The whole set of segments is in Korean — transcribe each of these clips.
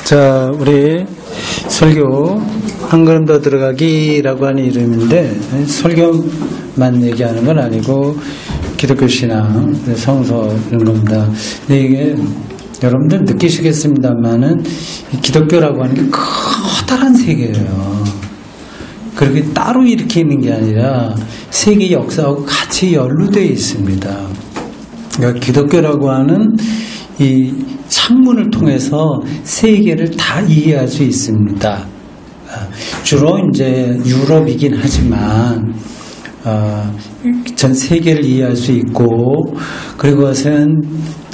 자, 우리 설교 한 걸음 더 들어가기라고 하는 이름인데 설교만 얘기하는 건 아니고 기독교 신앙, 성서 이런 겁니다. 근데 이게 여러분들 느끼시겠습니다만은 기독교라고 하는 게 커다란 세계예요. 그렇게 따로 이렇게 있는 게 아니라 세계 역사하고 같이 연루되어 있습니다. 그러니까 기독교라고 하는 이 창문을 통해서 세계를 다 이해할 수 있습니다. 주로 이제 유럽이긴 하지만 전 세계를 이해할 수 있고, 그리고 그것은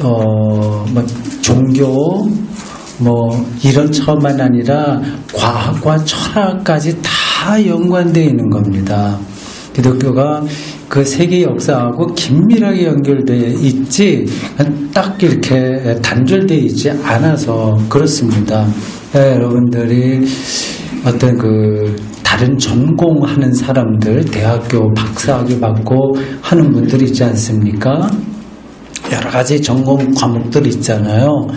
뭐 종교 뭐 이런 차원만 아니라 과학과 철학까지 다 연관되어 있는 겁니다. 기독교가 그 세계 역사하고 긴밀하게 연결되어 있지 딱 이렇게 단절되어 있지 않아서 그렇습니다. 여러분들이 어떤 그 다른 전공하는 사람들, 대학교 박사학위 받고 하는 분들이 있지 않습니까? 여러 가지 전공 과목들 있잖아요.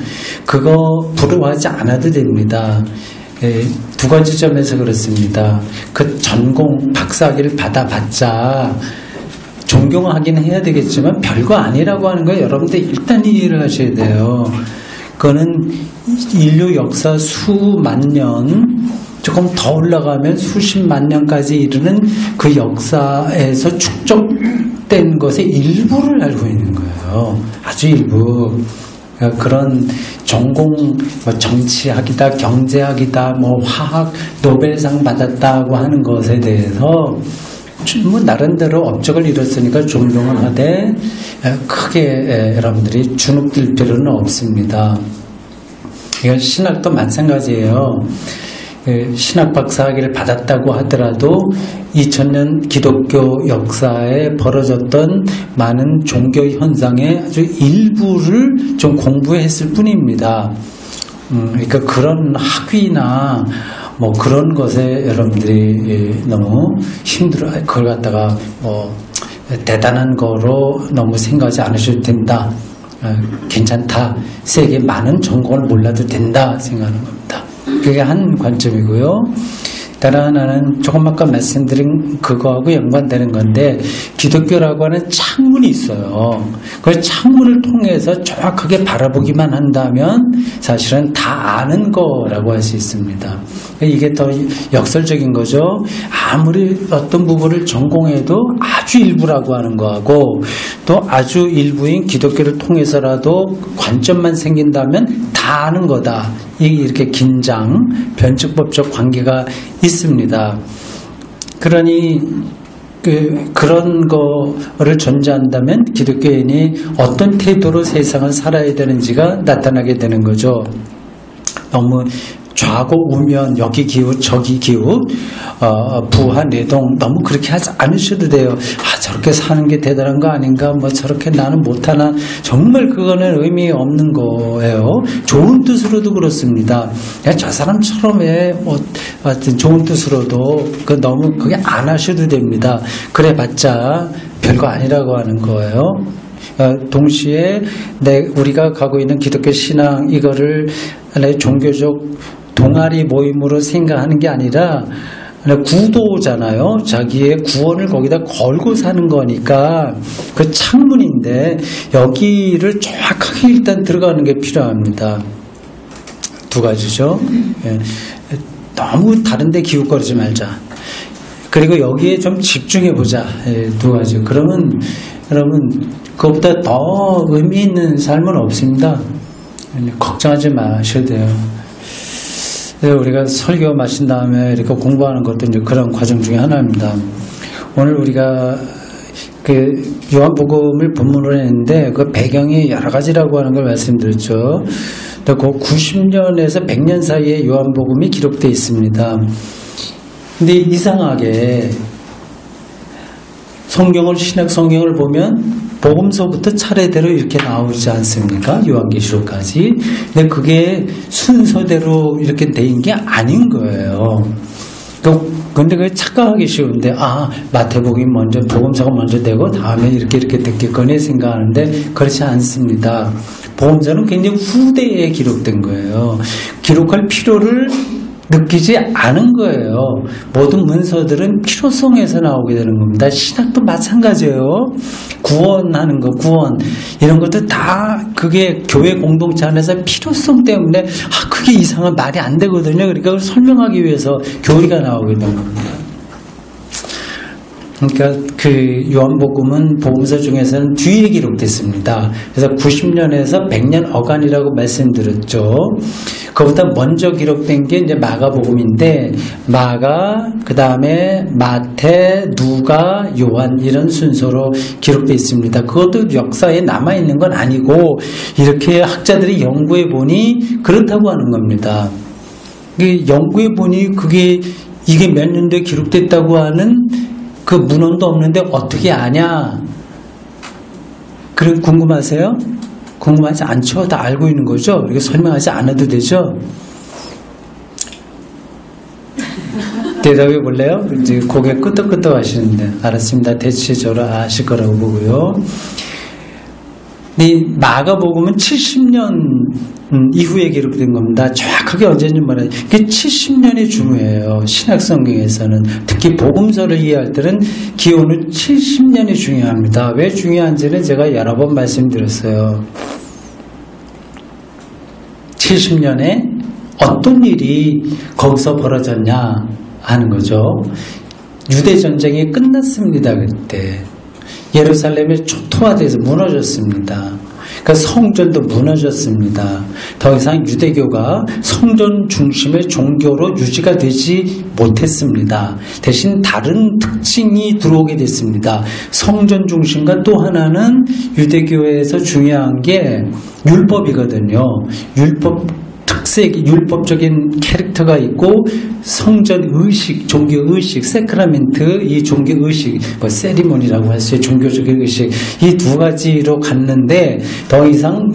그거 부러워하지 않아도 됩니다. 두 가지 점에서 그렇습니다. 그 전공 박사학위를 받아봤자 존경하긴 해야 되겠지만 별거 아니라고 하는 거 여러분들 일단 이해를 하셔야 돼요. 그거는 인류 역사 수만 년, 조금 더 올라가면 수십만 년까지 이르는 그 역사에서 축적된 것의 일부를 알고 있는 거예요. 아주 일부. 그런 전공, 뭐 정치학이다, 경제학이다, 뭐 화학 노벨상 받았다고 하는 것에 대해서 뭐 나름대로 업적을 이뤘으니까 존경은 하되 크게 여러분들이 주눅들 필요는 없습니다. 이건 신학도 마찬가지예요. 신학 박사학위를 받았다고 하더라도 2000년 기독교 역사에 벌어졌던 많은 종교 현상의 아주 일부를 좀 공부했을 뿐입니다. 그러니까 그런 학위나 뭐 그런 것에 여러분들이 너무 힘들어, 그걸 갖다가 뭐 대단한 거로 너무 생각하지 않으셔도 된다. 괜찮다. 세계 많은 전공을 몰라도 된다 생각하는 겁니다. 그게 한 관점이고요. 다른 하나는 조금 아까 말씀드린 그거하고 연관되는 건데, 기독교라고 하는 창문이 있어요. 그 창문을 통해서 정확하게 바라보기만 한다면 사실은 다 아는 거라고 할 수 있습니다. 이게 더 역설적인 거죠. 아무리 어떤 부분을 전공해도 아주 일부라고 하는 거하고, 또 아주 일부인 기독교를 통해서라도 관점만 생긴다면 다 아는 거다. 이렇게 긴장, 변칙법적 관계가 있습니다. 그러니 그런 거를 전제한다면 기독교인이 어떤 태도로 세상을 살아야 되는지가 나타나게 되는 거죠. 너무 좌고 우면, 여기 기웃 저기 기웃, 부하 내동 너무 그렇게 하지 않으셔도 돼요. 저렇게 사는 게 대단한 거 아닌가, 뭐 저렇게 나는 못하나, 정말 그거는 의미 없는 거예요. 좋은 뜻으로도 그렇습니다. 야, 저 사람처럼 해, 뭐 하여튼 좋은 뜻으로도 너무 그게 안 하셔도 됩니다. 그래봤자 별거 아니라고 하는 거예요. 동시에 우리가 가고 있는 기독교 신앙, 이거를 종교적 동아리 모임으로 생각하는 게 아니라 구도잖아요. 자기의 구원을 거기다 걸고 사는 거니까 그 창문인데 여기를 정확하게 일단 들어가는 게 필요합니다. 두 가지죠. 너무 다른 데 기웃거리지 말자. 그리고 여기에 좀 집중해 보자. 두 가지. 그러면 여러분 그것보다 더 의미 있는 삶은 없습니다. 걱정하지 마셔도 돼요. 우리가 설교 마친 다음에 이렇게 공부하는 것도 이제 그런 과정 중에 하나입니다. 오늘 우리가 그 요한복음을 본문으로 했는데 그 배경이 여러 가지라고 하는 걸 말씀드렸죠. 그 90년에서 100년 사이에 요한복음이 기록되어 있습니다. 근데 이상하게 신약 성경을 보면 복음서부터 차례대로 이렇게 나오지 않습니까? 요한계시록까지. 근데 그게 순서대로 이렇게 된 게 아닌 거예요. 근데 그게 착각하기 쉬운데, 마태복음이 먼저, 복음서가 먼저 되고, 다음에 이렇게 됐겠거니 생각하는데, 그렇지 않습니다. 복음서는 굉장히 후대에 기록된 거예요. 기록할 필요를 느끼지 않은 거예요. 모든 문서들은 필요성에서 나오게 되는 겁니다. 신학도 마찬가지예요. 구원하는 거, 구원. 이런 것도 다 그게 교회 공동체 안에서 필요성 때문에, 그게 이상한 말이 안 되거든요. 그러니까 그걸 설명하기 위해서 교리가 나오게 되는 겁니다. 그러니까 그 요한복음은 복음서 중에서는 뒤에 기록됐습니다. 그래서 90년에서 100년 어간이라고 말씀드렸죠. 그보다 먼저 기록된 게 이제 마가복음인데, 마가, 그 다음에 마태, 누가, 요한 이런 순서로 기록되어 있습니다. 그것도 역사에 남아있는 건 아니고 이렇게 학자들이 연구해 보니 그렇다고 하는 겁니다. 연구해 보니 이게 몇 년도에 기록됐다고 하는 그 문헌도 없는데 어떻게 아냐? 그래 궁금하세요? 궁금하지 않죠? 다 알고 있는 거죠? 이렇게 설명하지 않아도 되죠? 대답해 볼래요? 이제 고개 끄덕끄덕 하시는데, 알았습니다. 대체적으로 아실 거라고 보고요. 이 마가복음은 70년 이후에 기록된 겁니다. 정확하게 언제인지 몰라요. 그게 70년이 중요해요. 신약성경에서는. 특히 복음서를 이해할 때는 기원은 70년이 중요합니다. 왜 중요한지는 제가 여러 번 말씀드렸어요. 70년에 어떤 일이 거기서 벌어졌냐 하는 거죠. 유대전쟁이 끝났습니다. 그때. 예루살렘이 초토화돼서 무너졌습니다. 그러니까 성전도 무너졌습니다. 더 이상 유대교가 성전 중심의 종교로 유지가 되지 못했습니다. 대신 다른 특징이 들어오게 됐습니다. 성전 중심과 또 하나는 유대교에서 중요한 게 율법이거든요. 율법적인 캐릭터가 있고 성전 의식, 종교 의식, 세크라멘트, 이 종교 의식, 세리머니라고 할 수 있어요. 종교적인 의식, 이 두 가지로 갔는데 더 이상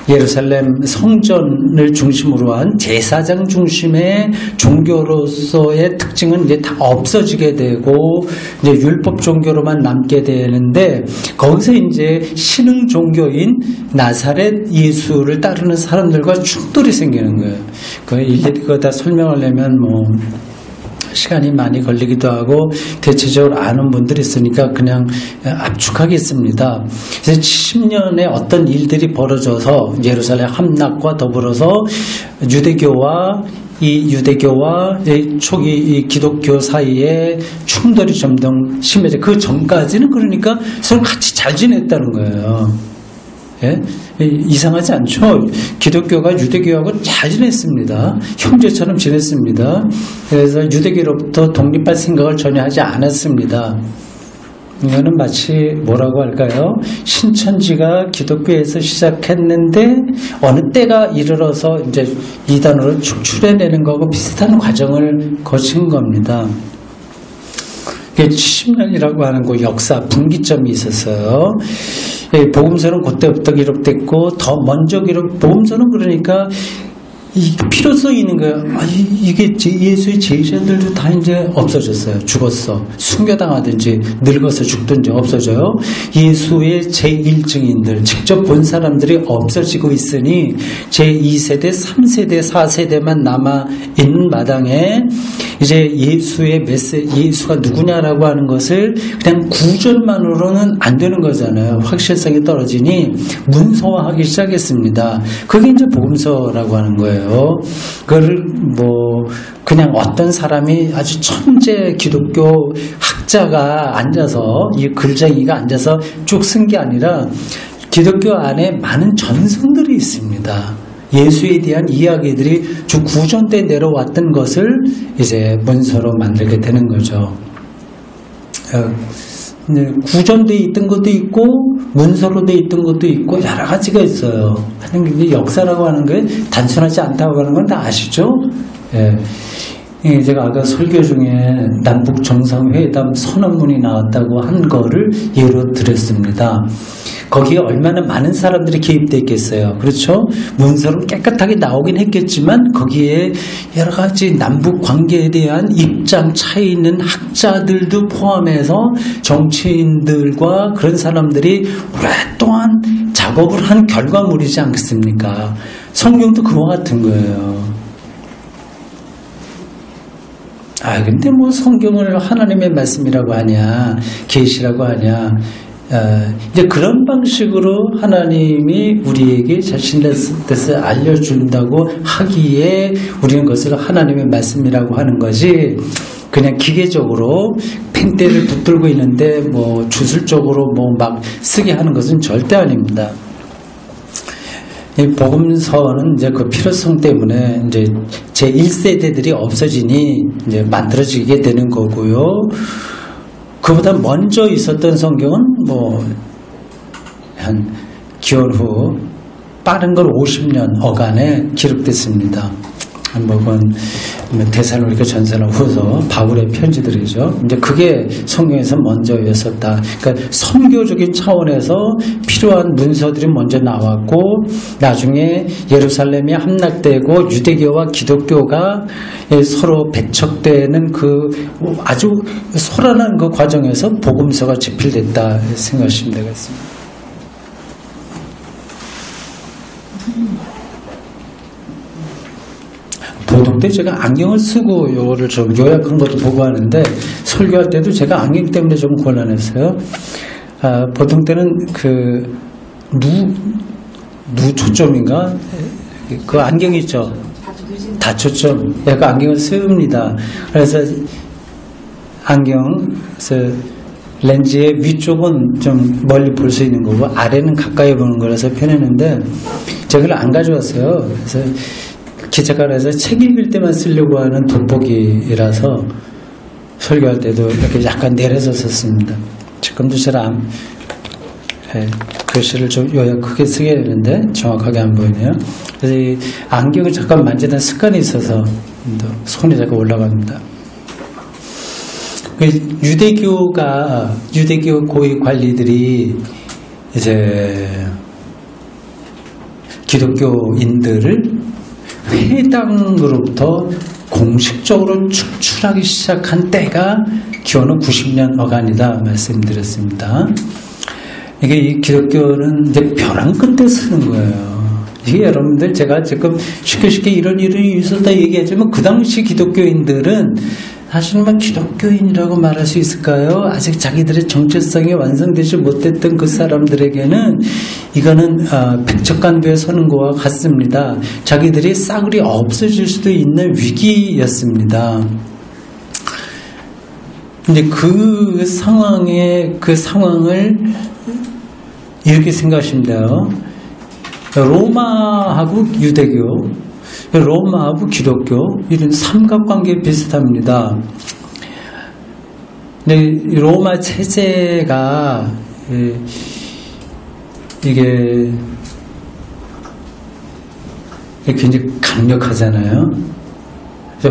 예루살렘 성전을 중심으로 한 제사장 중심의 종교로서의 특징은 이제 다 없어지게 되고 이제 율법 종교로만 남게 되는데, 거기서 이제 신흥 종교인 나사렛 예수를 따르는 사람들과 충돌이 생기는 거예요. 그거 다 설명하려면 시간이 많이 걸리기도 하고 대체적으로 아는 분들이 있으니까 그냥 압축하겠습니다. 그래서 70년에 어떤 일들이 벌어져서 예루살렘 함락과 더불어서 유대교와 초기 이 기독교 사이에 충돌이 점점 심해져. 그 전까지는 그러니까 서로 같이 잘 지냈다는 거예요. 예? 이상하지 않죠? 기독교가 유대교하고 잘 지냈습니다. 형제처럼 지냈습니다. 그래서 유대교로부터 독립할 생각을 전혀 하지 않았습니다. 이거는 마치 뭐라고 할까요? 신천지가 기독교에서 시작했는데 어느 때가 이르러서 이제 이단으로 축출해내는 거하고 비슷한 과정을 거친 겁니다. 70년이라고 하는 그 역사 분기점이 있었어요. 복음서는 그때부터 기록됐고 더 먼저 복음서는 그러니까 이 필요성이 있는 거예요. 이게 예수의 제자들도 다 이제 없어졌어요. 죽었어. 순교당하든지 늙어서 죽든지 없어져요. 예수의 제1증인들, 직접 본 사람들이 없어지고 있으니 제2세대, 3세대, 4세대만 남아있는 마당에 이제 예수의 예수가 누구냐라고 하는 것을 그냥 구절만으로는 안 되는 거잖아요. 확실성이 떨어지니 문서화하기 시작했습니다. 그게 이제 복음서라고 하는 거예요. 그걸 그냥 어떤 사람이 아주 천재 기독교 학자가 앉아서, 이 글쟁이가 앉아서 쭉 쓴 게 아니라 기독교 안에 많은 전승들이 있습니다. 예수에 대한 이야기들이 쭉 구전 때 내려왔던 것을 이제 문서로 만들게 되는 거죠. 구전돼 있던 것도 있고 문서로 돼 있던 것도 있고 여러 가지가 있어요. 하는 역사라고 하는 게 단순하지 않다고 하는 건 다 아시죠? 예. 제가 아까 설교 중에 남북 정상회담 선언문이 나왔다고 한 거를 예로 들었습니다. 거기에 얼마나 많은 사람들이 개입되어 있겠어요. 그렇죠? 문서는 깨끗하게 나오긴 했겠지만 거기에 여러 가지 남북 관계에 대한 입장 차이 있는 학자들도 포함해서 정치인들과 그런 사람들이 오랫동안 작업을 한 결과물이지 않겠습니까? 성경도 그와 같은 거예요. 근데 뭐 성경을 하나님의 말씀이라고 하냐, 계시라고 하냐, 이제 그런 방식으로 하나님이 우리에게 자신의 뜻을 알려준다고 하기에 우리는 그것을 하나님의 말씀이라고 하는 거지, 그냥 기계적으로 펜대를 붙들고 있는데 뭐 주술적으로 뭐 막 쓰게 하는 것은 절대 아닙니다. 이 복음서는 이제 그 필요성 때문에 이제 제 1세대들이 없어지니 이제 만들어지게 되는 거고요. 그보다 먼저 있었던 성경은 뭐 한 기원 후 빠른 걸 50년 어간에 기록됐습니다. 한번 데살로니가 전서나 후서 바울의 편지들이죠. 이제 그게 성경에서 먼저였었다. 그러니까 선교적인 차원에서 필요한 문서들이 먼저 나왔고 나중에 예루살렘이 함락되고 유대교와 기독교가 서로 배척되는 그 아주 소란한 그 과정에서 복음서가 집필됐다 생각하시면 되겠습니다. 보통 때 제가 안경을 쓰고 요거를 좀 요약한 것도 보고 하는데 설교할 때도 제가 안경 때문에 좀 곤란했어요. 보통 때는 그 누초점인가 그 안경 있죠. 다초점. 약간 안경을 씁니다. 그래서 안경에서 렌즈의 위쪽은 좀 멀리 볼 수 있는 거고 아래는 가까이 보는 거라서 편했는데 제가 그걸 안 가져왔어요. 그래서 기차관에서 책 읽을 때만 쓰려고 하는 돋보기라서 설교할 때도 이렇게 약간 내려서 썼습니다. 지금도 잘 글씨를 좀 요약 크게 쓰게 되는데 정확하게 안 보이네요. 그래서 이 안경을 잠깐 만지는 습관이 있어서 손이 자꾸 올라갑니다. 유대교 고위 관리들이 이제 기독교인들을 회당으로부터 공식적으로 축출하기 시작한 때가 기원후 90년 어간이다 말씀드렸습니다. 이게 이 기독교는 이제 벼랑 끝에 서는 거예요. 이게 여러분들 제가 지금 쉽게 이런 일이 있었다 얘기하지만 그 당시 기독교인들은 사실 막 기독교인이라고 말할 수 있을까요? 아직 자기들의 정체성이 완성되지 못했던 그 사람들에게는 이거는 백척간부에 서는 것과 같습니다. 자기들이 싸그리 없어질 수도 있는 위기였습니다. 근데 그 상황을 이렇게 생각하시면 돼요. 로마하고 유대교, 로마하고 기독교 이런 삼각관계 비슷합니다. 근데 로마 체제가 이게 굉장히 강력하잖아요.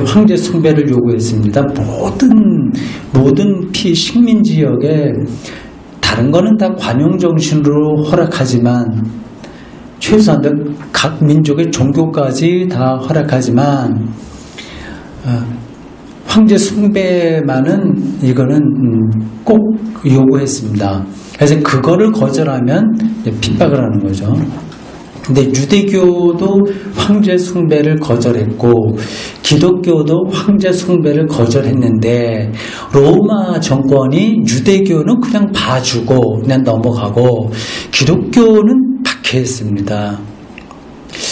황제 숭배를 요구했습니다. 모든 식민 지역에 다른 거는 다 관용 정신으로 허락하지만 최소한 각 민족의 종교까지 다 허락하지만 황제 숭배만은 이거는 꼭 요구했습니다. 그래서 그거를 거절하면 핍박을 하는 거죠. 근데 유대교도 황제 숭배를 거절했고 기독교도 황제 숭배를 거절했는데 로마 정권이 유대교는 그냥 봐주고 그냥 넘어가고 기독교는 박해했습니다.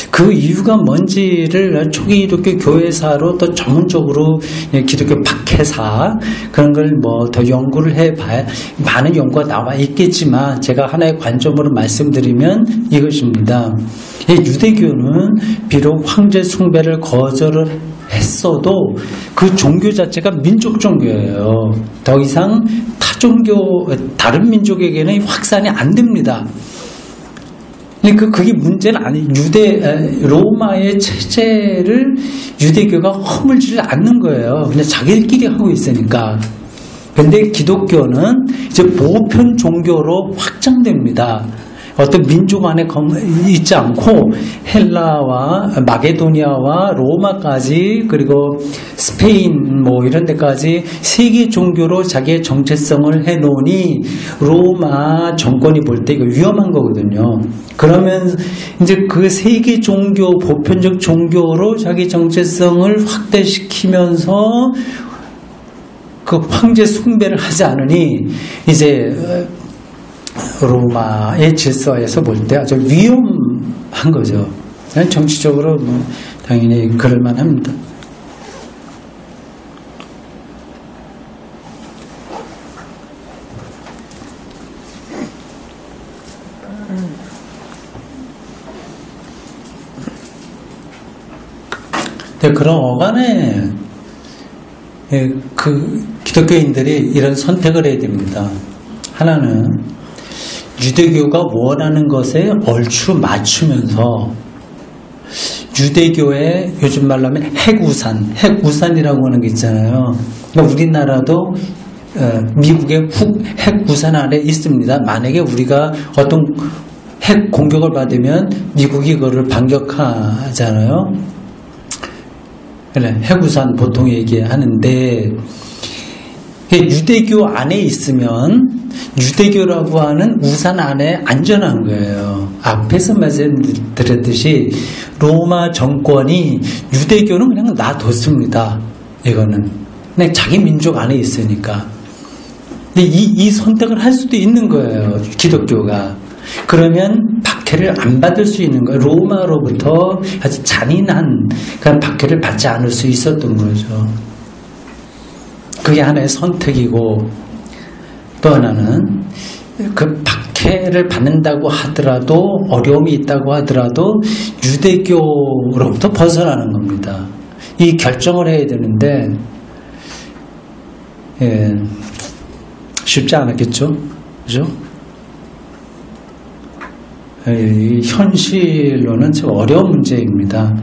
그 이유가 뭔지를 초기 기독교 교회사로 또 전문적으로 기독교 박해사 그런 걸 뭐 더 연구를 해봐야 많은 연구가 나와 있겠지만 제가 하나의 관점으로 말씀드리면 이것입니다. 유대교는 비록 황제 숭배를 거절을 했어도 그 종교 자체가 민족 종교예요. 더 이상 다른 민족에게는 확산이 안 됩니다. 그게 문제는 아니. 로마의 체제를 유대교가 허물지를 않는 거예요. 그냥 자기들끼리 하고 있으니까. 근데 기독교는 이제 보편 종교로 확장됩니다. 어떤 민족 안에 있지 않고 헬라와 마게도니아와 로마까지 그리고 스페인 뭐 이런 데까지 세계 종교로 자기의 정체성을 해놓으니 로마 정권이 볼 때 이거 위험한 거거든요. 그러면 이제 그 세계 종교 보편적 종교로 자기 정체성을 확대시키면서 그 황제 숭배를 하지 않으니 이제 로마의 질서에서 볼 때 아주 위험한 거죠. 정치적으로 뭐 당연히 그럴만 합니다. 그런 어간에 그 기독교인들이 이런 선택을 해야 됩니다. 하나는 유대교가 원하는 것에 얼추 맞추면서 유대교의 요즘 말로 하면 핵우산이라고 하는 게 있잖아요. 그러니까 우리나라도 미국의 핵우산 안에 있습니다. 만약에 우리가 어떤 핵 공격을 받으면 미국이 그거를 반격하잖아요. 핵우산 보통 얘기하는데 유대교 안에 있으면 유대교라고 하는 우산 안에 안전한 거예요. 앞에서 말씀드렸듯이 로마 정권이 유대교는 그냥 놔뒀습니다. 이거는 그냥 자기 민족 안에 있으니까. 근데 이 선택을 할 수도 있는 거예요. 기독교가. 그러면 박해를 안 받을 수 있는 거예요. 로마로부터 아주 잔인한 그런 박해를 받지 않을 수 있었던 거죠. 그게 하나의 선택이고, 또 하나는 그 박해를 받는다고 하더라도 어려움이 있다고 하더라도 유대교로부터 벗어나는 겁니다. 이 결정을 해야 되는데 쉽지 않았겠죠? 그죠? 현실로는 참 어려운 문제입니다.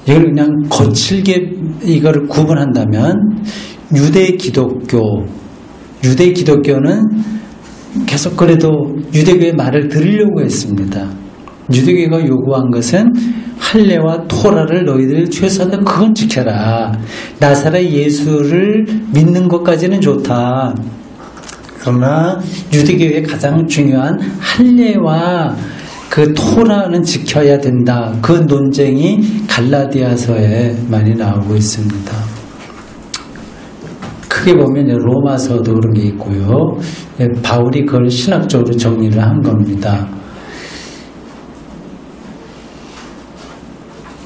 이걸 그냥 거칠게 이거를 구분한다면 유대 기독교는 계속 그래도 유대교의 말을 들으려고 했습니다. 유대교가 요구한 것은 할례와 토라를 너희들 최소한 그건 지켜라. 나사렛 예수를 믿는 것까지는 좋다. 그러나 유대교의 가장 중요한 할례와 그 토라는 지켜야 된다. 그 논쟁이 갈라디아서에 많이 나오고 있습니다. 크게 보면 로마서도 그런 게 있고요. 바울이 그걸 신학적으로 정리를 한 겁니다.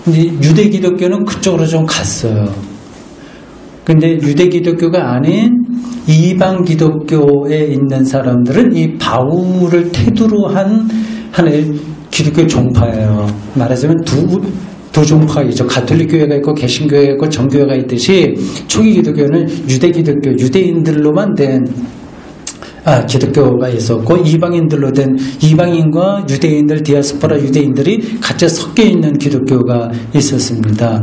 근데 유대 기독교는 그쪽으로 좀 갔어요. 근데 유대 기독교가 아닌 이방 기독교에 있는 사람들은 이 바울을 태두로 한 하나의 기독교 종파예요. 말하자면 두 종파이죠. 가톨릭 교회가 있고 개신교회가 있고 정교회가 있듯이 초기 기독교는 유대 기독교, 유대인들로만 된 기독교가 있었고, 이방인들로 된 이방인과 유대인들, 디아스포라 유대인들이 같이 섞여 있는 기독교가 있었습니다.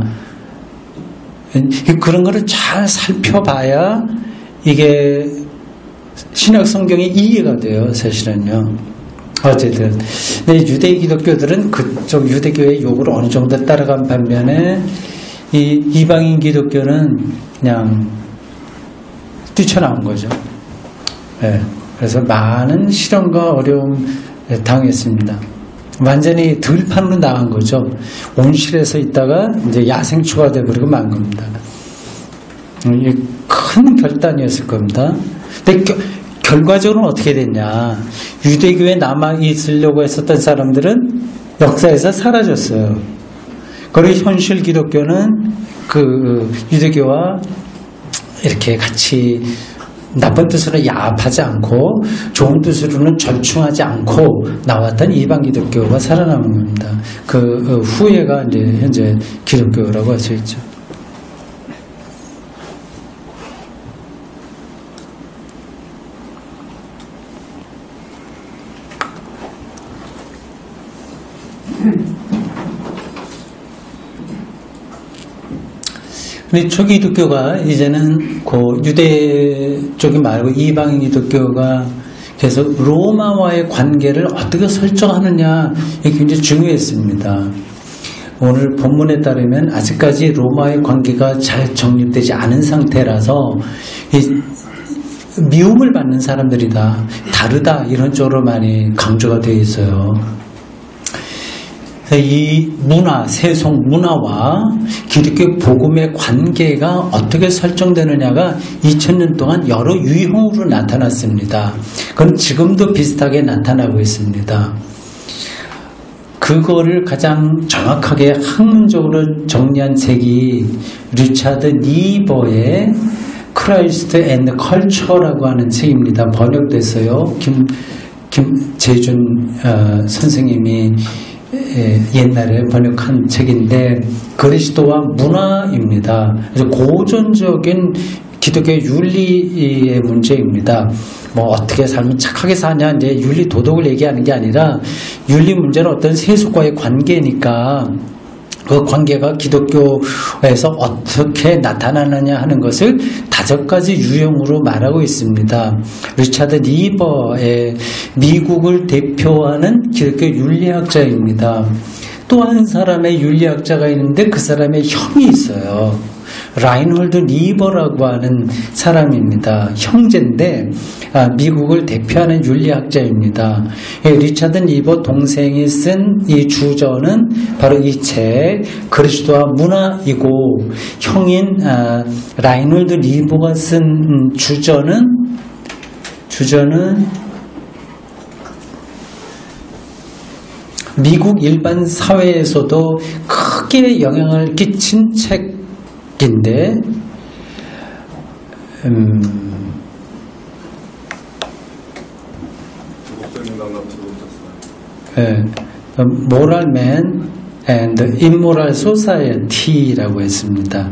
그런 거를 잘 살펴봐야 이게 신약 성경의 이해가 돼요, 사실은요. 어쨌든 유대 기독교들은 그쪽 유대교의 요구를 어느 정도 따라간 반면에 이 이방인 기독교는 그냥 뛰쳐나온 거죠. 네, 그래서 많은 시련과 어려움 당했습니다. 완전히 들판으로 나간 거죠. 온실에서 있다가 이제 야생초가 돼버리고 만 겁니다. 큰 결단이었을 겁니다. 근데 결과적으로는 어떻게 됐냐. 유대교에 남아있으려고 했었던 사람들은 역사에서 사라졌어요. 그리고 현실 기독교는 그 유대교와 이렇게 같이 나쁜 뜻으로 야합하지 않고 좋은 뜻으로는 절충하지 않고 나왔던 이방 기독교가 살아남은 겁니다. 그 후예가 이제 현재 기독교라고 할 수 있죠. 근데 초기 기독교가 이제는 그 유대 쪽이 말고 이방인 기독교가 그래서 로마와의 관계를 어떻게 설정하느냐 이게 굉장히 중요했습니다. 오늘 본문에 따르면 아직까지 로마의 관계가 잘 정립되지 않은 상태라서 미움을 받는 사람들이다, 다르다 이런 쪽으로 많이 강조가 되어 있어요. 이 문화, 세속 문화와 기독교 복음의 관계가 어떻게 설정되느냐가 2000년 동안 여러 유형으로 나타났습니다. 그건 지금도 비슷하게 나타나고 있습니다. 그거를 가장 정확하게 학문적으로 정리한 책이 리차드 니버의 크라이스트 앤 컬처라고 하는 책입니다. 번역됐어요. 김재준 선생님이 옛날에 번역한 책인데 그리스도와 문화입니다. 그래서 고전적인 기독교 윤리의 문제입니다. 뭐 어떻게 살면 착하게 사냐 이제 윤리 도덕을 얘기하는 게 아니라 윤리 문제는 어떤 세속과의 관계니까 그 관계가 기독교에서 어떻게 나타나느냐 하는 것을 5가지 유형으로 말하고 있습니다. 리차드 니버의 미국을 대표하는 기독교 윤리학자입니다. 또 한 사람의 윤리학자가 있는데 그 사람의 형이 있어요. 라인홀드 니버라고 하는 사람입니다. 형제인데 미국을 대표하는 윤리학자입니다. 리차드 니버 동생이 쓴 이 주저는 바로 이 책 그리스도와 문화이고, 형인 라인홀드 니버가 쓴 주저는 미국 일반 사회에서도 크게 영향을 끼친 책인데 Moral Man and Immoral Society라고 했습니다.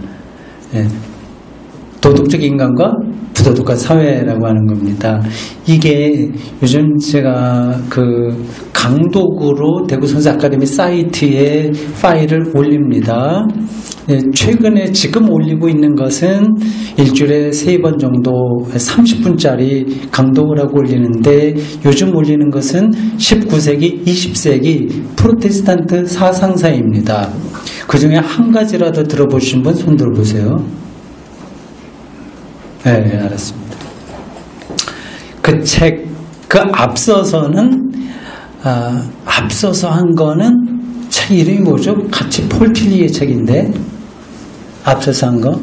도덕적 인간과 부도덕한 사회라고 하는 겁니다. 이게 요즘 제가 그 강독으로 대구 선수 아카데미 사이트에 파일을 올립니다. 최근에 지금 올리고 있는 것은 일주일에 3번 정도 30분짜리 강독을 하고 올리는데, 요즘 올리는 것은 19세기, 20세기 프로테스탄트 사상사입니다. 그 중에 한 가지라도 들어보신 분 손 들어보세요. 네, 알았습니다. 그 책, 앞서서 한 거는 책 이름이 뭐죠? 같이 폴 필리의 책인데, 앞서서 한 거?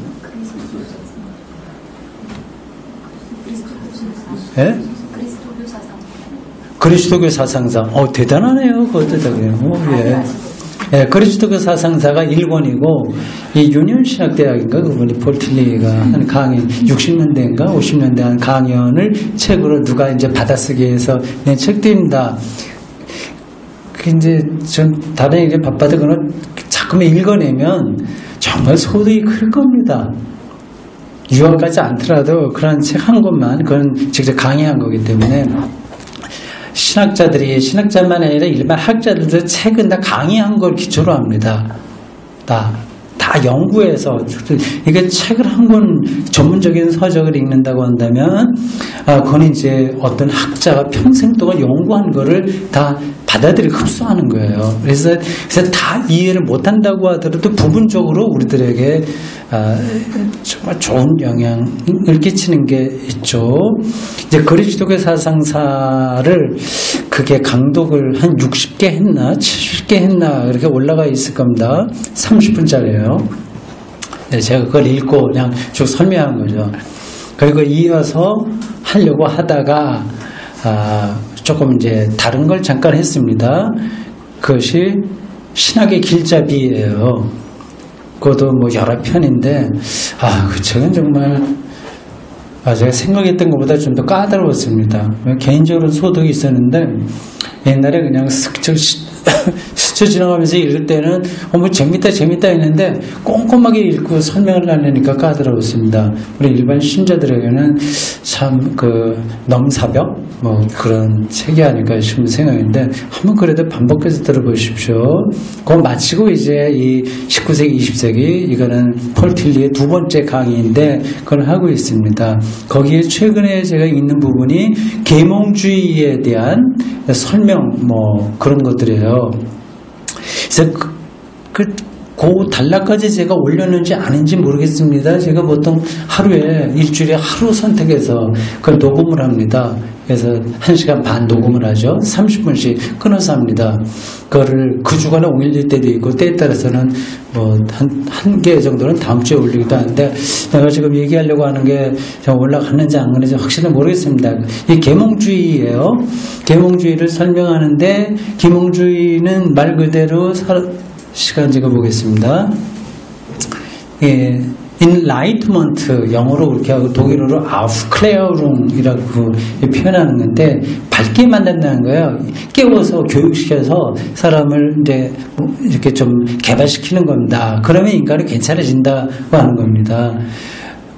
예? 그리스도교 사상사. 대단하네요. 그것도 그래요. 예. 예, 그리스도교 사상사가 1권이고, 이 유니온신학대학인가? 그분이 폴틸리가 한 강의, 60년대인가? 50년대 한 강연을 책으로 누가 이제 받아쓰기 해서 낸 책들입니다. 이제 전 다른 얘기 바빠도 그건 자꾸만 읽어내면 정말 소득이 클 겁니다. 유학하지 않더라도 그런 책 한 권만, 그건 직접 강의한 거기 때문에 신학자만 아니라 일반 학자들도 책은 다 강의한 걸 기초로 합니다. 다 연구해서. 이게 책을 한 권 전문적인 서적을 읽는다고 한다면, 그건 이제 어떤 학자가 평생 동안 연구한 거를 다 받아들이고 흡수하는 거예요. 그래서 다 이해를 못한다고 하더라도 부분적으로 우리들에게 정말 좋은 영향을 끼치는 게 있죠. 이제 그리스도교 사상사를 그게 강독을 한 60개 했나 70개 했나 그렇게 올라가 있을 겁니다. 30분짜리예요. 네, 제가 그걸 읽고 그냥 쭉 설명한 거죠. 그리고 이어서 하려고 하다가 조금 이제 다른 걸 잠깐 했습니다. 그것이 신학의 길잡이예요. 그것도 뭐 여러 편인데, 그 책은 정말 제가 생각했던 것보다 좀 더 까다로웠습니다. 개인적으로 소득이 있었는데 옛날에 그냥 스쳐 스쳐 지나가면서 읽을 때는 뭐 재밌다 했는데 꼼꼼하게 읽고 설명을 하려니까 까다로웠습니다. 우리 일반 신자들에게는 참 넘사벽 뭐 그런 책이 아닐까 싶은 생각인데 한번 그래도 반복해서 들어보십시오. 그거 마치고 이제 이 19세기 20세기 이거는 폴 틸리의 두 번째 강의인데 그걸 하고 있습니다. 거기에 최근에 제가 읽는 부분이 계몽주의에 대한 설명 뭐 그런 것들이에요. 그래서 그 단락까지 제가 올렸는지 아닌지 모르겠습니다. 제가 보통 일주일에 하루 선택해서 그걸 녹음을 합니다. 그래서 1시간 반 녹음을 하죠. 30분씩 끊어서 합니다. 그거를 그 주간에 올릴 때도 있고 때에 따라서는 뭐 한 개 정도는 다음 주에 올리기도 하는데 내가 지금 얘기하려고 하는 게 올라갔는지 안 갔는지 확실히 모르겠습니다. 이 계몽주의예요. 계몽주의를 설명하는데 계몽주의는 말 그대로 시간 제가 보겠습니다. 예, enlightenment 영어로 그렇게 하고 독일어로 aufklärung이라고 표현하는 건데 밝게 만든다는 거예요. 깨워서 교육시켜서 사람을 이제 뭐 이렇게 좀 개발시키는 겁니다. 그러면 인간이 괜찮아진다고 하는 겁니다.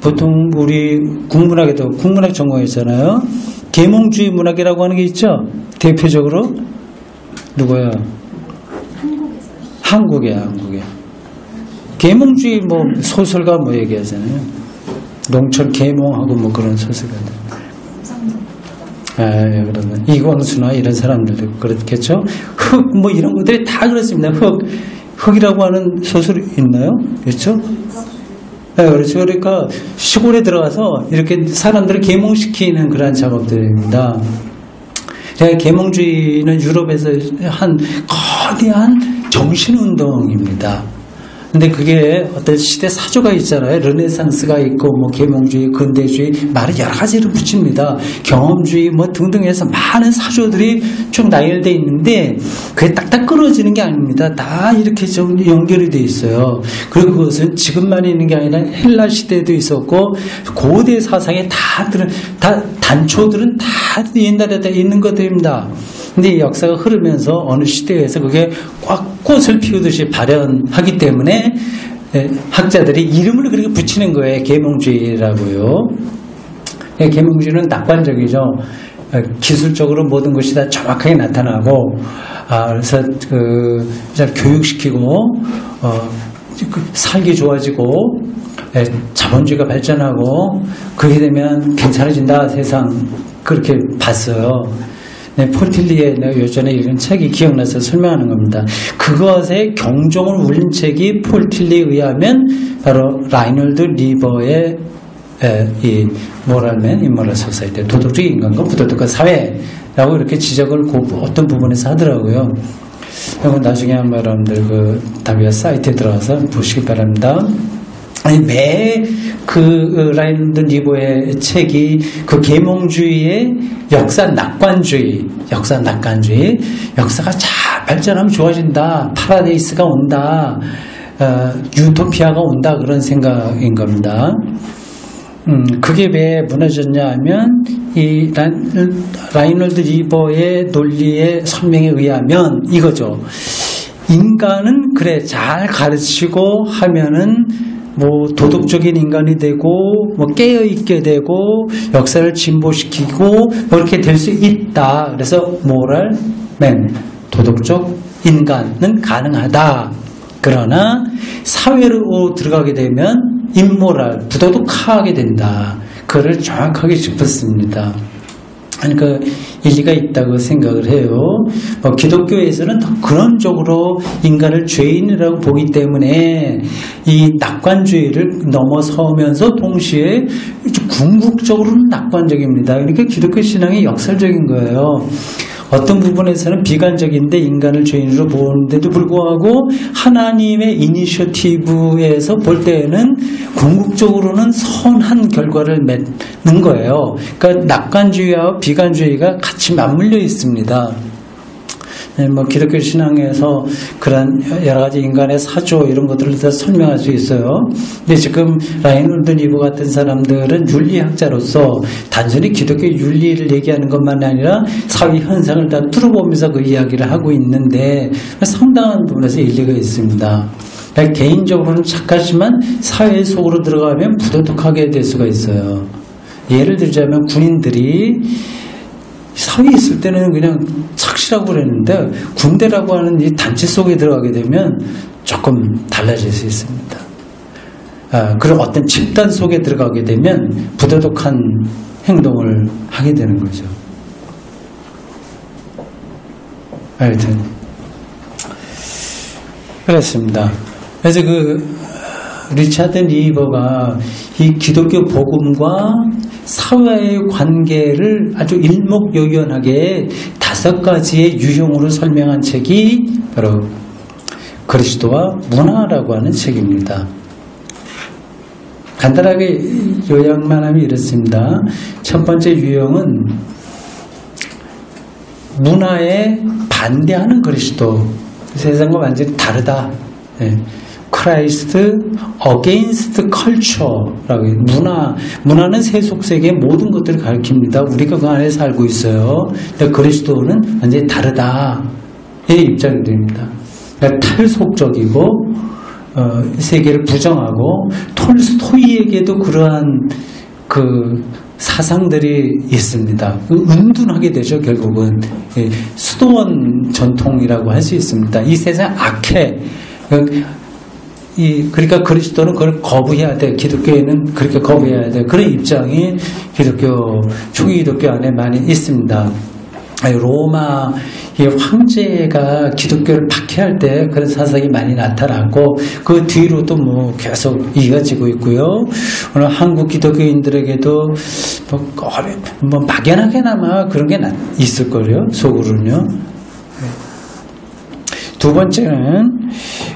보통 우리 국문학 전공했잖아요. 계몽주의 문학이라고 하는 게 있죠. 대표적으로 누구야? 한국에. 계몽주의 뭐 소설가 뭐 얘기하잖아요. 농철 계몽하고 뭐 그런 소설가들. 그러면 이광수나 이런 사람들도 그렇겠죠. 흙 뭐 이런 것들이 다 그렇습니다. 흙이라고 하는 소설이 있나요? 그렇죠? 네, 그렇죠. 그러니까 시골에 들어가서 이렇게 사람들을 계몽시키는 그런 작업들입니다. 계몽주의는 유럽에서 한 거대한 정신운동입니다. 근데 그게 어떤 시대 사조가 있잖아요. 르네상스가 있고, 뭐, 계몽주의, 근대주의, 말을 여러 가지로 붙입니다. 경험주의, 뭐, 등등 해서 많은 사조들이 쭉 나열되어 있는데, 그게 딱딱 끊어지는 게 아닙니다. 다 이렇게 좀 연결이 되어 있어요. 그리고 그것은 지금만 있는 게 아니라 헬라 시대에도 있었고, 고대 사상에 단초들은 다 옛날에 다 있는 것들입니다. 근데 이 역사가 흐르면서 어느 시대에서 그게 꽉 꽃을 피우듯이 발현하기 때문에 학자들이 이름을 그렇게 붙이는 거예요. 계몽주의라고요. 계몽주의는 낙관적이죠. 기술적으로 모든 것이 다 정확하게 나타나고, 그래서 교육시키고, 살기 좋아지고, 자본주의가 발전하고, 그렇게 되면 괜찮아진다, 세상. 그렇게 봤어요. 폴 틸리의 내가 예전에 읽은 책이 기억나서 설명하는 겁니다. 그것에 경종을 울린 책이 폴 틸리에 의하면 바로 라이놀드 리버의 이 모럴맨, 인모럴 소사이티, 도덕적인 인간과 부도덕한 사회라고 이렇게 지적을 어떤 부분에서 하더라고요. 이건 나중에 한번 여러분들 다비아 사이트에 들어가서 보시기 바랍니다. 라이놀드 리버의 책이 계몽주의의 역사가 잘 발전하면 좋아진다, 파라데이스가 온다, 유토피아가 온다, 그런 생각인 겁니다. 그게 왜 무너졌냐 하면 이 라이놀드 리버의 논리의 설명에 의하면 이거죠. 인간은 그래 잘 가르치고 하면은 뭐 도덕적인 인간이 되고 뭐 깨어있게 되고 역사를 진보시키고 그렇게 될 수 있다. 그래서 모럴맨, 도덕적 인간은 가능하다. 그러나 사회로 들어가게 되면 임모랄, 부도덕하게 된다. 그걸 정확하게 짚었습니다. 그러니까 일리가 있다고 생각을 해요. 기독교에서는 더 근원적으로 인간을 죄인이라고 보기 때문에 이 낙관주의를 넘어서면서 동시에 궁극적으로는 낙관적입니다. 그러니까 기독교 신앙이 역설적인 거예요. 어떤 부분에서는 비관적인데 인간을 죄인으로 보는데도 불구하고 하나님의 이니셔티브에서 볼 때에는 궁극적으로는 선한 결과를 맺는 거예요. 그러니까 낙관주의와 비관주의가 같이 맞물려 있습니다. 뭐 기독교 신앙에서 그런 여러 가지 인간의 사조 이런 것들을 다 설명할 수 있어요. 근데 지금 라인홀드 니브 같은 사람들은 윤리학자로서 단순히 기독교 윤리를 얘기하는 것만 아니라 사회 현상을 다 뚫어보면서 그 이야기를 하고 있는데 상당한 부분에서 일리가 있습니다. 개인적으로는 착하지만 사회 속으로 들어가면 부도덕하게 될 수가 있어요. 예를 들자면 군인들이 사회에 있을 때는 그냥 착실하고 그랬는데 군대라고 하는 이 단체 속에 들어가게 되면 조금 달라질 수 있습니다. 그리고 어떤 집단 속에 들어가게 되면 부도덕한 행동을 하게 되는 거죠. 하여튼 그렇습니다. 그래서 리차드 니버가 이 기독교 복음과 사회의 관계를 아주 일목요연하게 5가지의 유형으로 설명한 책이 바로 그리스도와 문화라고 하는 책입니다. 간단하게 요약만 하면 이렇습니다. 첫 번째 유형은 문화에 반대하는 그리스도. 세상과 완전히 다르다. Christ against culture라고 해요. 문화는 세속세계의 모든 것들을 가리킵니다. 우리가 그 안에 살고 있어요. 근데 그리스도는 완전히 다르다. 이 입장이 됩니다. 그러니까 탈속적이고 세계를 부정하고 톨스토이에게도 그러한 그 사상들이 있습니다. 은둔하게 되죠. 결국은 수도원 전통이라고 할 수 있습니다. 이 세상 악해. 그러니까 그리스도는 그걸 거부해야 돼. 기독교에는 그렇게 거부해야 돼. 그런 입장이 초기 기독교 안에 많이 있습니다. 로마 황제가 기독교를 박해할 때 그런 사상이 많이 나타났고 그 뒤로도 뭐 계속 이어지고 있고요. 오늘 한국 기독교인들에게도 뭐 막연하게나마 그런 게 있을 거예요. 속으로는요. 두 번째는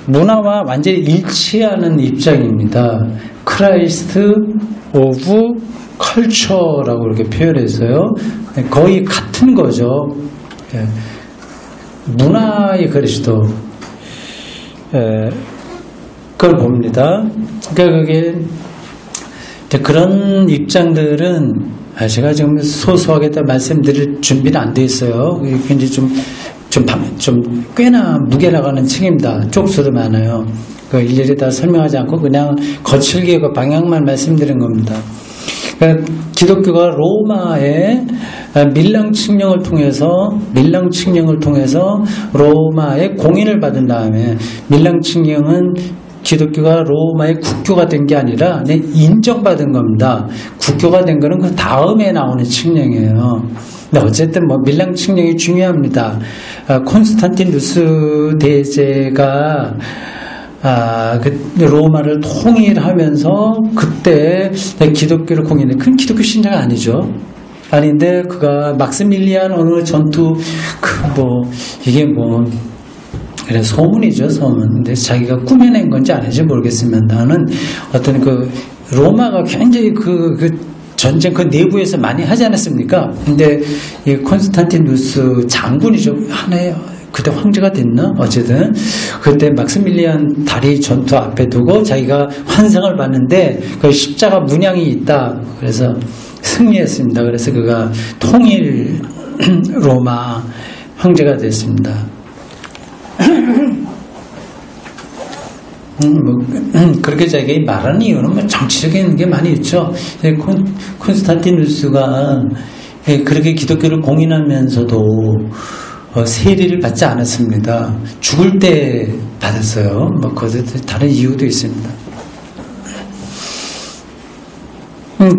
문화와 완전히 일치하는 입장입니다. Christ of Culture라고 이렇게 표현했어요. 거의 같은 거죠. 문화의 그리스도. 그걸 봅니다. 그러니까 그게 그런 입장들은 제가 지금 소소하게 말씀드릴 준비는 안 돼 있어요. 굉장히 좀 꽤나 무게 나가는 책입니다. 쪽수도 많아요. 일일이 다 설명하지 않고 그냥 거칠게 그 방향만 말씀드린 겁니다. 그러니까 기독교가 로마의 밀랑 칙령을 통해서 로마의 공인을 받은 다음에 밀랑 칙령은 기독교가 로마의 국교가 된 게 아니라 인정받은 겁니다. 국교가 된 거는 그 다음에 나오는 칙령이에요. 근데 어쨌든 밀랑 칙령이 중요합니다. 콘스탄티누스 대제가 로마를 통일하면서 그때 기독교를 공인해. 그건 기독교 신자가 아니죠. 아닌데 그가 막스밀리안 어느 전투 이게 그래 소문이죠, 소문. 근데 자기가 꾸며낸 건지 아닌지 모르겠으면 나는 어떤 로마가 굉장히 전쟁 내부에서 많이 하지 않았습니까? 근데 이 콘스탄티누스 장군이죠. 하나의 그때 황제가 됐나? 어쨌든 그때 막스밀리안 다리 전투 앞에 두고 자기가 환상을 봤는데 그 십자가 문양이 있다. 그래서 승리했습니다. 그래서 그가 통일 로마 황제가 됐습니다. 그렇게 자기가 말하는 이유는 정치적인 게 많이 있죠. 콘스탄티누스가 그렇게 기독교를 공인하면서도 세리를 받지 않았습니다. 죽을 때 받았어요. 거기에 다른 이유도 있습니다.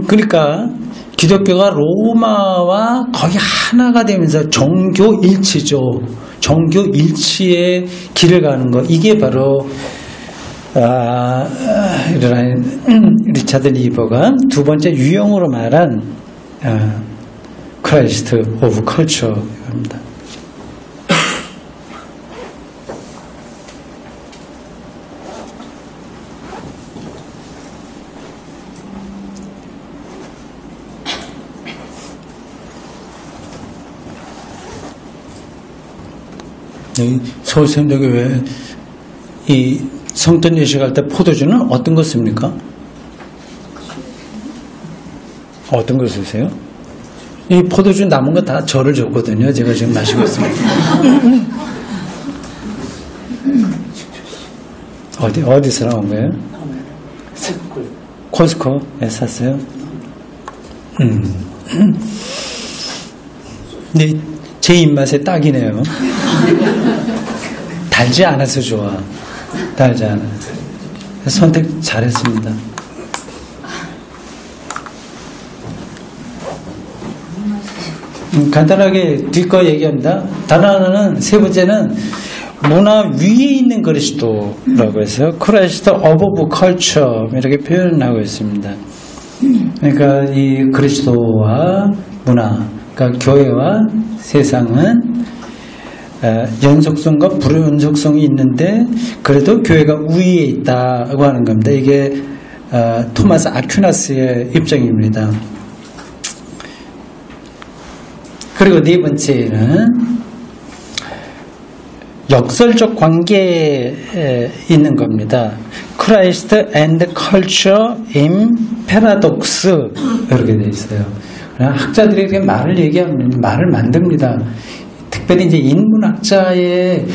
그러니까 기독교가 로마와 거의 하나가 되면서 종교 일치죠. 종교 일치의 길을 가는 것. 이게 바로 리차드 니버가 두 번째 유형으로 말한 Christ of Culture입니다. 서울샘대교회 이 성탄 예식할 때 포도주는 어떤 거 씁니까? 어떤 거 쓰세요? 이 포도주 남은 거 다 저를 줬거든요. 제가 지금 마시고 있습니다. 어디서 나온 거예요? 코스코에 샀어요? 근데 제 입맛에 딱이네요. 달지 않아서 좋아. 달지 않아. 선택 잘했습니다. 간단하게 뒷거 얘기합니다. 다른 하나는, 세 번째는 문화 위에 있는 그리스도라고 해서 Christ above culture 이렇게 표현하고 있습니다. 그러니까 이 그리스도와 문화, 그러니까 교회와 세상은 연속성과 불연속성이 있는데 그래도 교회가 위에 있다고 하는 겁니다. 이게 토마스 아퀴나스의 입장입니다. 그리고 네 번째는 역설적 관계에 있는 겁니다. Christ and culture in paradox 이렇게 되어 있어요. 학자들이 이렇게 말을 얘기하면 말을 만듭니다. 특별히 이제 인문학자의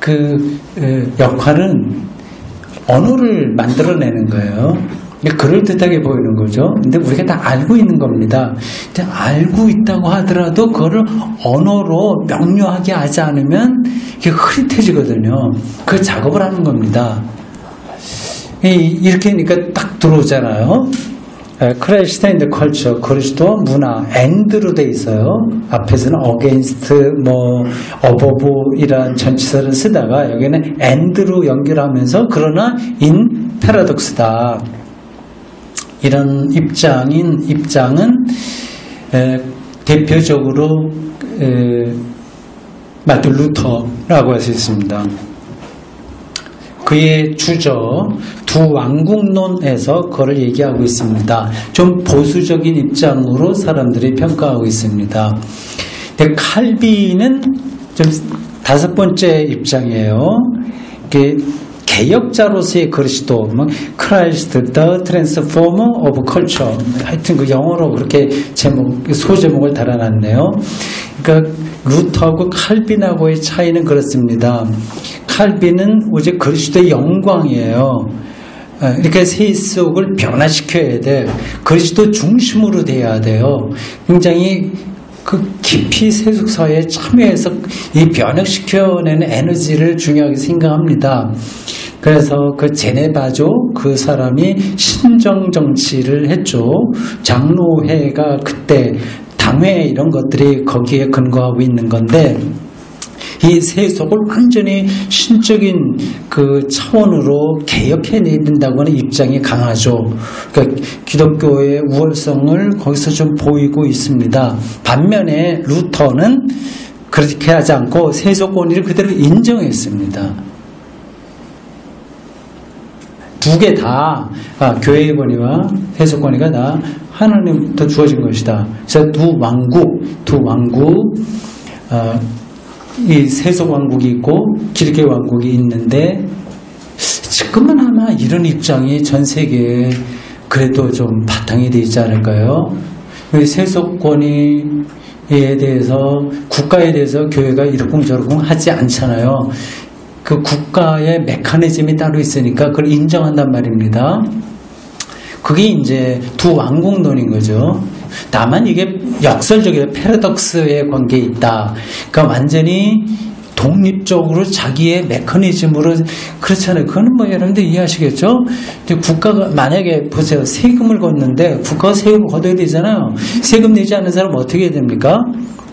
그 역할은 언어를 만들어내는 거예요. 그럴듯하게 보이는 거죠. 근데 우리가 다 알고 있는 겁니다. 근데 알고 있다고 하더라도 그거를 언어로 명료하게 하지 않으면 이게 흐릿해지거든요. 그 작업을 하는 겁니다. 이렇게 하니까 딱 들어오잖아요. Christ and culture, 그리스도 문화, and로 돼 있어요. 앞에서는 against, above 이란 전치사를 쓰다가 여기는 and로 연결하면서 그러나 in paradox다. 이런 입장은 대표적으로 마틴 루터라고 할 수 있습니다. 그의 주저 두 왕국론에서 그걸 얘기하고 있습니다. 좀 보수적인 입장으로 사람들이 평가하고 있습니다. 근데 칼빈은 좀 다섯 번째 입장이에요. 개혁자로서의 그리스도, Christ, the transformer of culture. 하여튼 그 영어로 그렇게 소제목을 달아놨네요. 그러니까 루터하고 칼빈하고의 차이는 그렇습니다. 칼빈은 오직 그리스도의 영광이에요. 이렇게 세속을 변화시켜야 돼. 그리스도 중심으로 돼야 돼요. 굉장히 깊이 세속사회에 참여해서 이 변혁시켜내는 에너지를 중요하게 생각합니다. 그래서 그 제네바죠, 그 사람이 신정정치를 했죠. 장로회가 그때 당회 이런 것들이 거기에 근거하고 있는 건데 이 세속을 완전히 신적인 그 차원으로 개혁해내야 된다고 하는 입장이 강하죠. 그러니까 기독교의 우월성을 거기서 좀 보이고 있습니다. 반면에 루터는 그렇게 하지 않고 세속 권위를 그대로 인정했습니다. 두 개 다 교회의 권위와 세속 권위가 다 하나님부터 주어진 것이다. 그래서 두 왕국 이 세속 왕국이 있고 기독교 왕국이 있는데 지금은 아마 이런 입장이 전 세계에 그래도 좀 바탕이 되어 있지 않을까요? 세속 권위에 대해서 국가에 대해서 교회가 이러쿵저러쿵 하지 않잖아요. 그 국가의 메커니즘이 따로 있으니까 그걸 인정한단 말입니다. 그게 이제 두 왕국론인 거죠. 다만 이게 역설적이에요. 패러독스의 관계에 있다. 그러니까 완전히 독립적으로 자기의 메커니즘으로 그렇잖아요. 그거는 여러분들 이해하시겠죠? 국가가 만약에 보세요. 세금을 걷는데 국가가 세금을 걷어야 되잖아요. 세금 내지 않는 사람은 어떻게 해야 됩니까?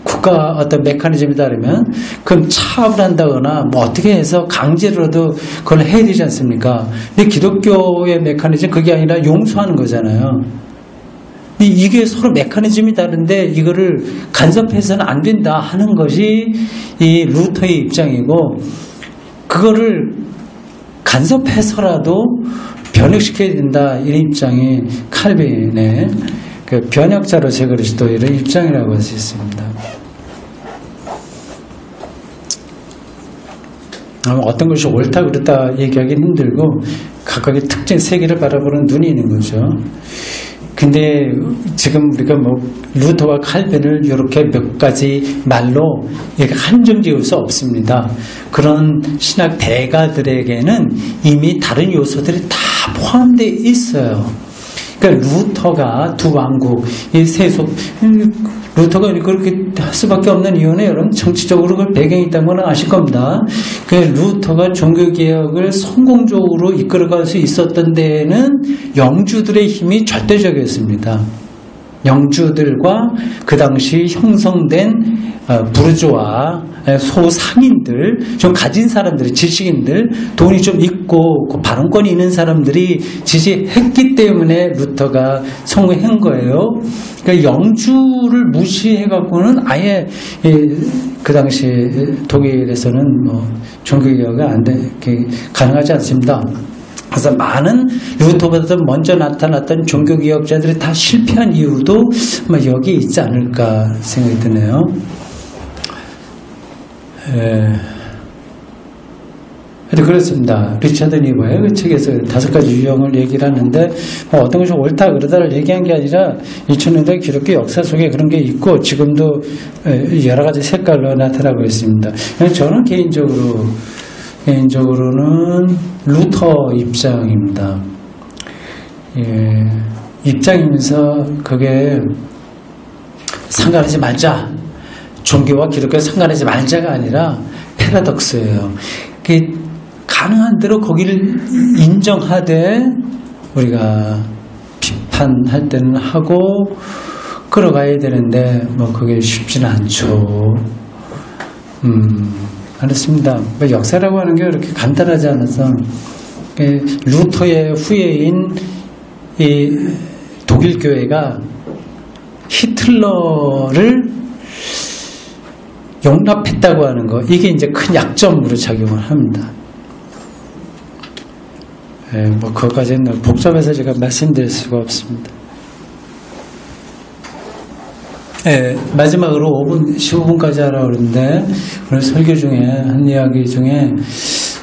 국가 어떤 메커니즘에 따르면 그럼 차압을 한다거나 어떻게 해서 강제로라도 그걸 해야 되지 않습니까? 근데 기독교의 메커니즘 그게 아니라 용서하는 거잖아요. 이게 서로 메커니즘이 다른데 이거를 간섭해서는 안 된다 하는 것이 이 루터의 입장이고 그거를 간섭해서라도 변혁시켜야 된다 이런 입장이 칼빈의 그 변혁자로서의 그리스도 이런 입장이라고 할 수 있습니다. 어떤 것이 옳다 그렇다 얘기하기는 힘들고 각각의 특징 세계를 바라보는 눈이 있는 거죠. 근데 지금 우리가 뭐 루터와 칼빈을 이렇게 몇 가지 말로 이렇게 한정 지을 수 없습니다. 그런 신학 대가들에게는 이미 다른 요소들이 다 포함되어 있어요. 그러니까 루터가 두 왕국, 이 세속, 루터가 그렇게 할 수밖에 없는 이유는 여러분 정치적으로 그 배경이 있다는 건 아실 겁니다. 그 루터가 종교개혁을 성공적으로 이끌어갈 수 있었던 데에는 영주들의 힘이 절대적이었습니다. 영주들과 그 당시 형성된 부르주아, 소상인들, 좀 가진 사람들이, 지식인들, 돈이 좀 있고 발언권이 있는 사람들이 지지했기 때문에 루터가 성공한 거예요. 그러니까 영주를 무시해갖고는 아예 그 당시 독일에서는 뭐 종교개혁이 가능하지 않습니다. 그래서 많은 루터보다 먼저 나타났던 종교개혁자들이 다 실패한 이유도 아마 여기 있지 않을까 생각이 드네요. 그렇습니다. 리차드 니버의 그 책에서 5가지 유형을 얘기를 하는데 어떤 것이 옳다 그러다를 얘기한 게 아니라 2000년대 기독교 역사 속에 그런 게 있고 지금도 여러 가지 색깔로 나타나고 있습니다. 저는 개인적으로는 루터 입장입니다. 입장이면서 그게 상관하지 말자, 종교와 기독교 상관하지 말자가 아니라 패러독스예요. 가능한 대로 거기를 인정하되 우리가 비판할 때는 하고 끌어가야 되는데 뭐 그게 쉽지는 않죠. 그렇습니다. 역사라고 하는 게 그렇게 간단하지 않아서 루터의 후예인 이 독일 교회가 히틀러를 용납했다고 하는 거, 이게 이제 큰 약점으로 작용을 합니다. 뭐 그것까지는 복잡해서 제가 말씀드릴 수가 없습니다. 마지막으로 5분, 15분까지 하라고 그러는데 오늘 설교 중에 한 이야기 중에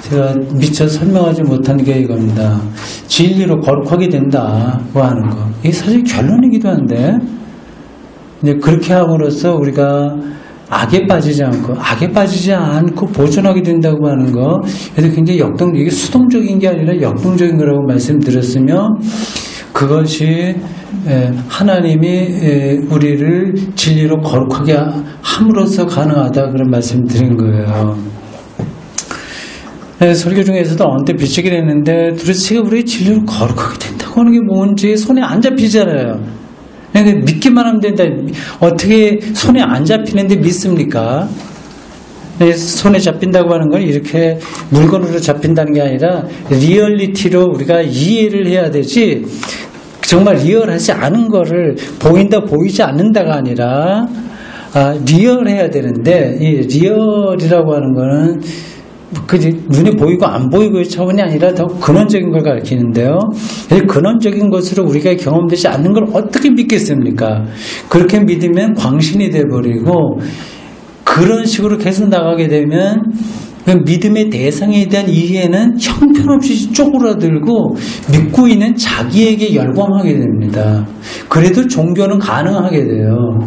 제가 미처 설명하지 못한 게 이겁니다. 진리로 거룩하게 된다고 하는 거. 이게 사실 결론이기도 한데 이제 그렇게 함으로써 우리가 악에 빠지지 않고 보존하게 된다고 하는 거. 그래서 굉장히 이게 수동적인 게 아니라 역동적인 거라고 말씀드렸으며 그것이 하나님이 우리를 진리로 거룩하게 함으로써 가능하다 그런 말씀 드린 거예요. 설교 중에서도 언뜻 비치긴 했는데 도대체 우리 진리로 거룩하게 된다고 하는 게 뭔지 손에 안 잡히잖아요. 그냥 믿기만 하면 된다. 어떻게 손에 안 잡히는데 믿습니까? 손에 잡힌다고 하는 건 이렇게 물건으로 잡힌다는 게 아니라 리얼리티로 우리가 이해를 해야 되지, 정말 리얼하지 않은 거를 보인다 보이지 않는다가 아니라 리얼해야 되는데, 이 리얼이라고 하는 거는 눈에 보이고 안 보이고의 차원이 아니라 더 근원적인 걸 가리키는데요. 근원적인 것으로 우리가 경험되지 않는 걸 어떻게 믿겠습니까? 그렇게 믿으면 광신이 돼버리고 그런 식으로 계속 나가게 되면 그 믿음의 대상에 대한 이해는 형편없이 쪼그라들고 믿고 있는 자기에게 열광하게 됩니다. 그래도 종교는 가능하게 돼요.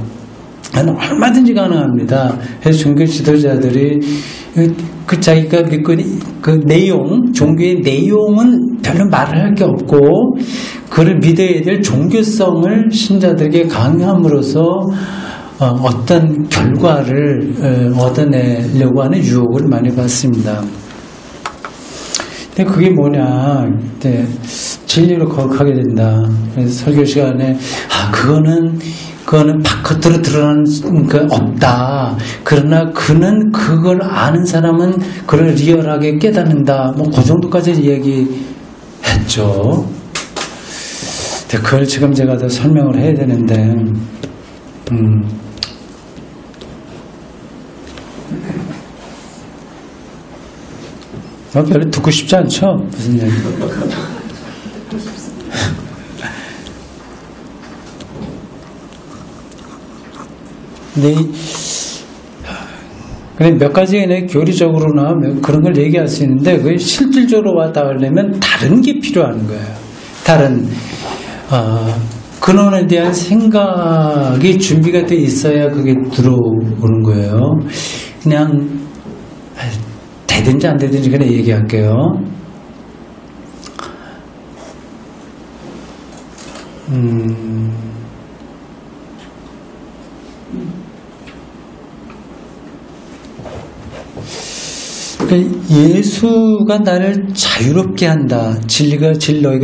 얼마든지 가능합니다. 그래서 종교 지도자들이 그 자기가 믿고 있는 그 내용, 종교의 내용은 별로 말을 할 게 없고 그를 믿어야 될 종교성을 신자들에게 강요함으로써 어떤 결과를 얻어내려고 하는 유혹을 많이 받습니다. 근데 그게 뭐냐? 진리로 거룩하게 된다. 그래서 설교 시간에 그거는 바깥으로 드러나는 게 없다. 그러나 그는 그걸 아는 사람은 그걸 리얼하게 깨닫는다. 뭐 그 정도까지 얘기했죠. 근데 그걸 지금 제가 더 설명을 해야 되는데, 별로 듣고 싶지 않죠? 무슨 얘기? 몇 가지 교리적으로나 그런 걸 얘기할 수 있는데 그 실질적으로 왔다 하려면 다른 게 필요한 거예요. 다른 근원에 대한 생각이 준비가 돼 있어야 그게 들어오는 거예요. 그냥 되든지 안 되든지 그냥 얘기할게요. 예수가 나를 자유롭게 한다. 너희가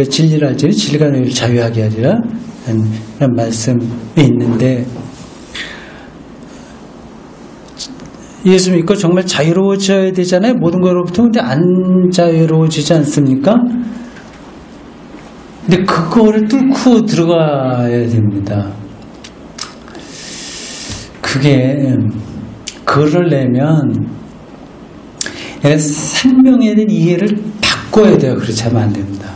진리를 알지 진리가 너희를 자유하게 하리라. 이런 말씀이 있는데 예수 믿고 정말 자유로워져야 되잖아요. 모든 것으로부터. 근데 안 자유로워지지 않습니까? 근데 그거를 뚫고 들어가야 됩니다. 그러려면 생명에 대한 이해를 바꿔야 돼요. 그렇지 않으면 안 됩니다.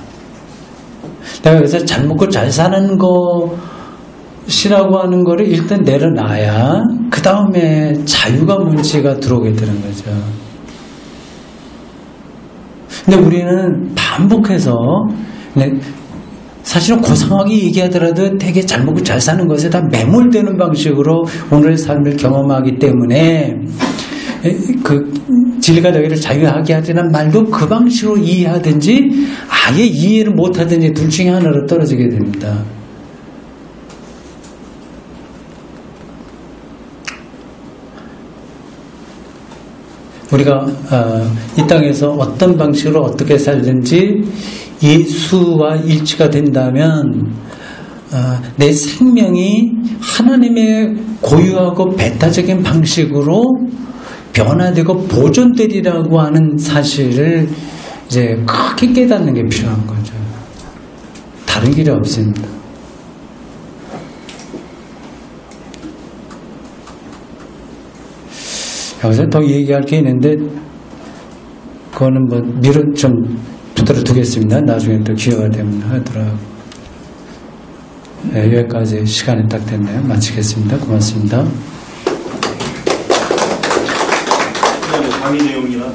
내가 여기서 잘 먹고 잘 사는 것이라고 하는 거를 일단 내려놔야 그 다음에 자유가 뭔지가 들어오게 되는 거죠. 근데 우리는 반복해서 사실은 고상하게 얘기하더라도 되게 잘 먹고 잘 사는 것에 다 매몰되는 방식으로 오늘의 삶을 경험하기 때문에 그 진리가 너희를 자유하게 하지는 말도 그 방식으로 이해하든지 아예 이해를 못하든지 둘 중에 하나로 떨어지게 됩니다. 우리가 이 땅에서 어떤 방식으로 어떻게 살든지 예수와 일치가 된다면 내 생명이 하나님의 고유하고 배타적인 방식으로 변화되고 보존되리라고 하는 사실을 이제 크게 깨닫는 게 필요한 거죠. 다른 길이 없습니다. 여기서 더 얘기할 게 있는데 그거는 좀 붙들어 두겠습니다. 나중에 또 기회가 되면 하더라고요. 네, 여기까지 시간이 딱 됐네요. 마치겠습니다. 고맙습니다. 강의 내용이나